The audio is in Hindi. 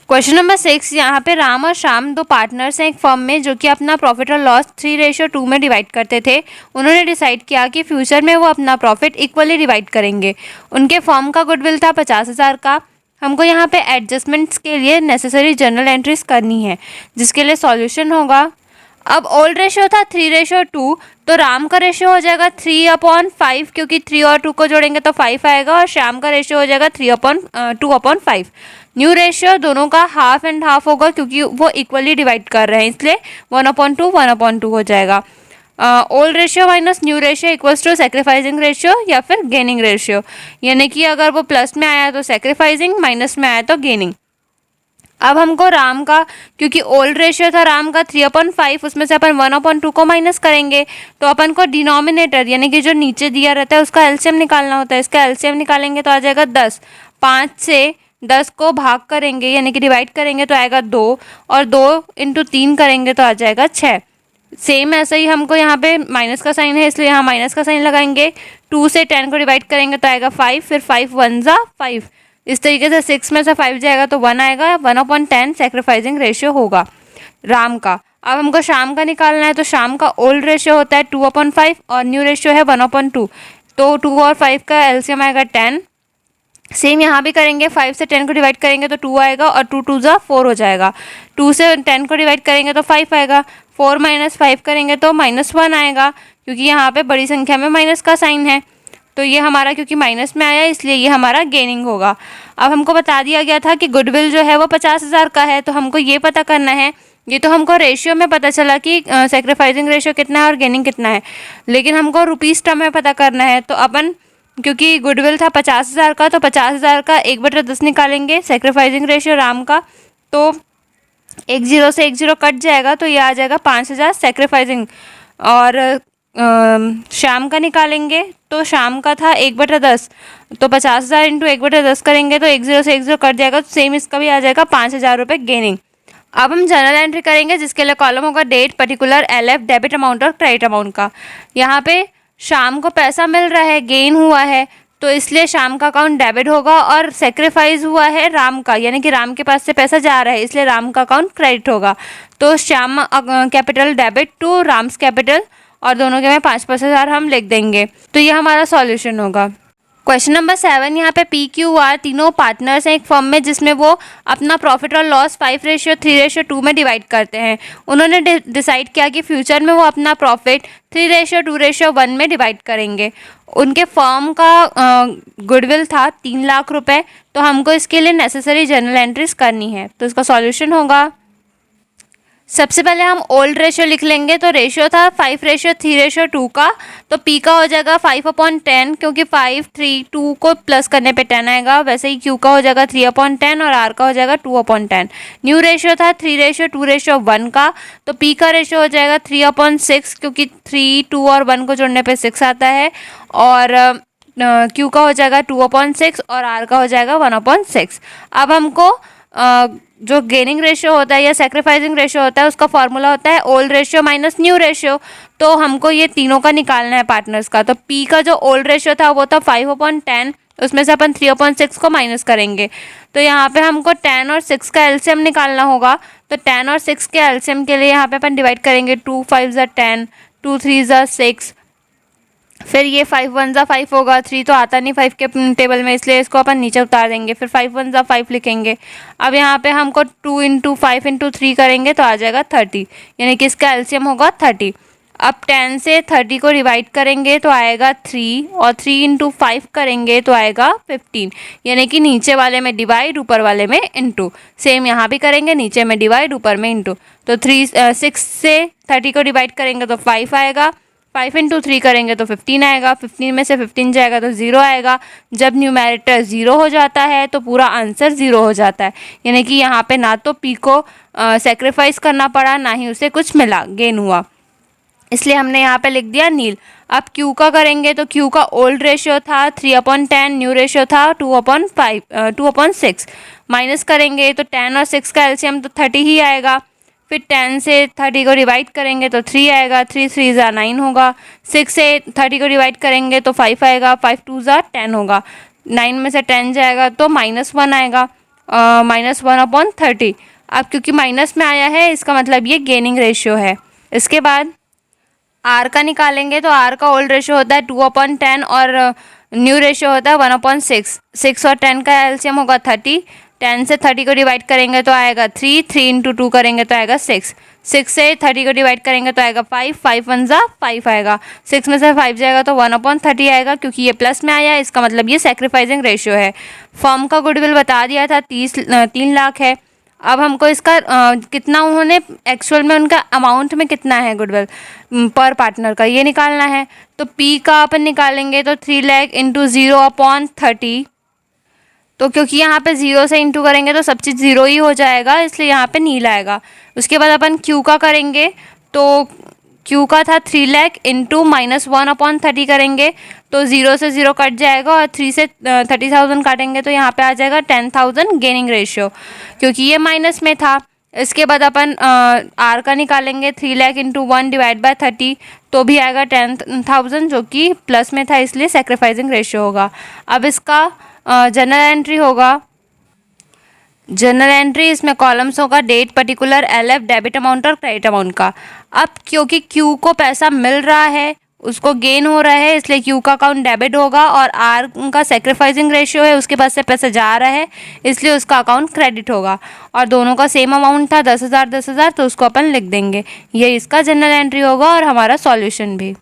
क्वेश्चन नंबर 6, यहाँ पे राम और श्याम दो पार्टनर्स हैं एक फर्म में जो कि अपना प्रॉफिट और लॉस 3:2 में डिवाइड करते थे। उन्होंने डिसाइड किया कि फ्यूचर में वो अपना प्रॉफिट इक्वली डिवाइड करेंगे। उनके फर्म का गुडविल था 50,000 का। हमको यहाँ पे एडजस्टमेंट्स के लिए नेसेसरी जर्नल एंट्रीज करनी है, जिसके लिए सॉल्यूशन होगा। अब ओल्ड रेशियो था 3:2, तो राम का रेशियो हो जाएगा 3/5, क्योंकि 3 और 2 को जोड़ेंगे तो 5 आएगा, और श्याम का रेशियो हो जाएगा 2/5। न्यू रेशियो दोनों का हाफ एंड हाफ होगा, क्योंकि वो इक्वली डिवाइड कर रहे हैं, इसलिए 1/2 हो जाएगा। Old ratio minus new ratio equals to sacrificing ratio या फिर गेनिंग रेशियो, यानी कि अगर वो प्लस में आया तो सेक्रीफाइसिंग, माइनस में आया तो गेनिंग। अब हमको राम का, क्योंकि ओल्ड रेशियो था राम का 3/5, उसमें से अपन 1/2 को माइनस करेंगे, तो अपन को डिनोमिनेटर यानी कि जो नीचे दिया रहता है उसका एलसीएम निकालना होता है। इसका एलसीएम निकालेंगे तो आ जाएगा 10। 5 से 10 को भाग करेंगे यानी कि डिवाइड करेंगे तो आएगा 2, और 2 × 3 करेंगे तो आ जाएगा 6। सेम ऐसे ही हमको यहाँ पे माइनस का साइन है, इसलिए यहाँ माइनस का साइन लगाएंगे। 2 से 10 को डिवाइड करेंगे तो आएगा 5, फिर 5 1 ज़ा 5। इस तरीके से 6 में से 5 जाएगा तो 1 आएगा। 1/10 सेक्रीफाइसिंग रेशियो होगा राम का। अब हमको श्याम का निकालना है, तो श्याम का ओल्ड रेशियो होता है 2/5 और न्यू रेशियो है 1/2, तो 2 और 5 का एलसीएम आएगा 10। सेम यहाँ भी करेंगे, 5 से 10 को डिवाइड करेंगे तो 2 आएगा, और 2 2 ज़ा 4 हो जाएगा। 2 से 10 को डिवाइड करेंगे तो 5 आएगा। 4 - 5 करेंगे तो -1 आएगा, क्योंकि यहाँ पे बड़ी संख्या में माइनस का साइन है, तो ये हमारा क्योंकि माइनस में आया इसलिए ये हमारा गेनिंग होगा। अब हमको बता दिया गया था कि गुडविल जो है वो 50,000 का है, तो हमको ये पता करना है। ये तो हमको रेशियो में पता चला कि सेक्रीफाइसिंग रेशियो कितना है और गेनिंग कितना है, लेकिन हमको रुपीज़ टर्म में पता करना है। तो अपन क्योंकि गुडविल था 50,000 का, तो 50,000 का 1/10 निकालेंगे सेक्रीफाइसिंग रेशियो राम का, तो 1 0 से 1 0 कट जाएगा, तो ये आ जाएगा 5,000 सेक्रीफाइसिंग। और श्याम का निकालेंगे, तो श्याम का था 1/10, तो 50,000 × 1/10 करेंगे तो 1 0 से 1 0 कट जाएगा, तो सेम इसका भी आ जाएगा 5,000 रुपये गेनिंग। अब हम जर्नल एंट्री करेंगे, जिसके लिए कॉलम होगा date, particular, LF, debit amount और क्रेडिट अमाउंट का। यहाँ पे शाम को पैसा मिल रहा है, गेन हुआ है, तो इसलिए शाम का अकाउंट डेबिट होगा, और सेक्रीफाइस हुआ है राम का, यानी कि राम के पास से पैसा जा रहा है, इसलिए राम का अकाउंट क्रेडिट होगा। तो Shyam capital debit to Ram's capital, और दोनों के में 5,000 हम लिख देंगे, तो ये हमारा सॉल्यूशन होगा। क्वेश्चन नंबर 7, यहाँ पे PQR तीनों पार्टनर्स हैं एक फर्म में, जिसमें वो अपना प्रॉफिट और लॉस 5:3:2 में डिवाइड करते हैं। उन्होंने डिसाइड किया कि फ्यूचर में वो अपना प्रॉफिट 3:2:1 में डिवाइड करेंगे। उनके फर्म का गुडविल था 3 लाख रुपए, तो हमको इसके लिए नेसेसरी जर्नल एंट्रीज करनी है, तो इसका सॉल्यूशन होगा। सबसे पहले हम ओल्ड रेशियो लिख लेंगे, तो रेशियो था 5:3:2 का, तो P का हो जाएगा 5/10, क्योंकि 5 3 2 को प्लस करने पे 10 आएगा। वैसे ही Q का हो जाएगा 3/10 और R का हो जाएगा 2/10। न्यू रेशियो था 3:2:1 का, तो P का रेशियो हो जाएगा 3/6, क्योंकि 3 2 और 1 को जोड़ने पे 6 आता है, और Q का हो जाएगा 2/6 और R का हो जाएगा 1/6। अब हमको जो गेनिंग रेशियो होता है या सेक्रीफाइसिंग रेशियो होता है, उसका फॉर्मूला होता है old ratio minus new ratio. तो हमको ये तीनों का निकालना है पार्टनर्स का। तो P का जो ओल्ड रेशियो था वो था 5/10, उसमें से अपन 3/6 को माइनस करेंगे, तो यहाँ पे हमको 10 और 6 का एलसीएम निकालना होगा। तो 10 और 6 के एलसीएम के लिए यहाँ पे अपन डिवाइड करेंगे, 2 5 ज़ा 10, 2 3 ज़ा 6, फिर ये 5 1 ज़ा 5 होगा। 3 तो आता नहीं 5 के टेबल में, इसलिए इसको अपन नीचे उतार देंगे, फिर 5 1 ज़ा 5 लिखेंगे। अब यहाँ पे हमको 2 × 5 × 3 करेंगे तो आ जाएगा 30, यानी कि इसका एलसीएम होगा 30। अब 10 से 30 को डिवाइड करेंगे तो आएगा 3, और 3 × 5 करेंगे तो आएगा 15, यानी कि नीचे वाले में डिवाइड, ऊपर वाले में इंटू। सेम यहाँ भी करेंगे, नीचे में डिवाइड, ऊपर में इंटू। तो 6 से 30 को डिवाइड करेंगे तो 5 आएगा, 5 × 3 करेंगे तो 15 आएगा, 15 में से 15 जाएगा तो 0 आएगा। जब न्यूमैरेटर 0 हो जाता है तो पूरा आंसर 0 हो जाता है, यानी कि यहाँ पे ना तो P को सेक्रीफाइस करना पड़ा, ना ही उसे कुछ मिला, गेन हुआ, इसलिए हमने यहाँ पे लिख दिया नील। अब Q का करेंगे, तो Q का ओल्ड रेशियो था 3/10, न्यू रेशियो था 2/6। माइनस करेंगे तो 10 और 6 का एलसीएम तो 30 ही आएगा, फिर 10 से 30 को डिवाइड करेंगे तो 3 आएगा, 3 3 ज़ा 9 होगा। 6 से 30 को डिवाइड करेंगे तो 5 आएगा, 5 2 ज़ा 10 होगा। 9 में से 10 जाएगा तो -1 आएगा। -1/30। अब क्योंकि माइनस में आया है इसका मतलब ये गेनिंग रेशियो है। इसके बाद आर का निकालेंगे तो आर का ओल्ड रेशियो होता है 2/10 और न्यू रेशियो होता है 1/6। 6 और 10 का एलसीएम होगा 30। 10 से 30 को डिवाइड करेंगे तो आएगा 3। 3 × 2 करेंगे तो आएगा 6। 6 से 30 को डिवाइड करेंगे तो आएगा 5। 5 1 ज़ा 5 आएगा। 6 में से 5 जाएगा तो 1/30 आएगा। क्योंकि ये प्लस में आया है इसका मतलब ये सेक्रीफाइसिंग रेशियो है। फर्म का गुडविल बता दिया था 3 लाख है। अब हमको इसका कितना उन्होंने एक्चुअल में उनका अमाउंट में कितना है गुडविल पर पार्टनर का ये निकालना है। तो पी का अपन निकालेंगे तो 3 लाख इंटू 0/30। तो क्योंकि यहाँ पे 0 से इंटू करेंगे तो सब चीज़ 0 ही हो जाएगा, इसलिए यहाँ पे नील आएगा। उसके बाद अपन क्यू का करेंगे तो क्यू का था 3 लाख इंटू -1/30 करेंगे तो 0 से 0 कट जाएगा और 3 से 30,000 काटेंगे तो यहाँ पे आ जाएगा 10,000 गेनिंग रेशियो, क्योंकि ये माइनस में था। इसके बाद अपन आर का निकालेंगे 3 लाख इंटू 1/30 तो भी आएगा 10,000 जो कि प्लस में था, इसलिए सेक्रीफाइसिंग रेशियो होगा। अब इसका जनरल एंट्री होगा। जनरल एंट्री इसमें कॉलम्स होगा date, particular, LF, debit amount और क्रेडिट अमाउंट का। अब क्योंकि क्यू को पैसा मिल रहा है, उसको गेन हो रहा है, इसलिए क्यू का अकाउंट डेबिट होगा और आर का सेक्रीफाइसिंग रेशियो है, उसके पास से पैसा जा रहा है, इसलिए उसका अकाउंट क्रेडिट होगा। और दोनों का सेम अमाउंट था 10,000 10,000, तो उसको अपन लिख देंगे। ये इसका जनरल एंट्री होगा और हमारा सॉल्यूशन भी।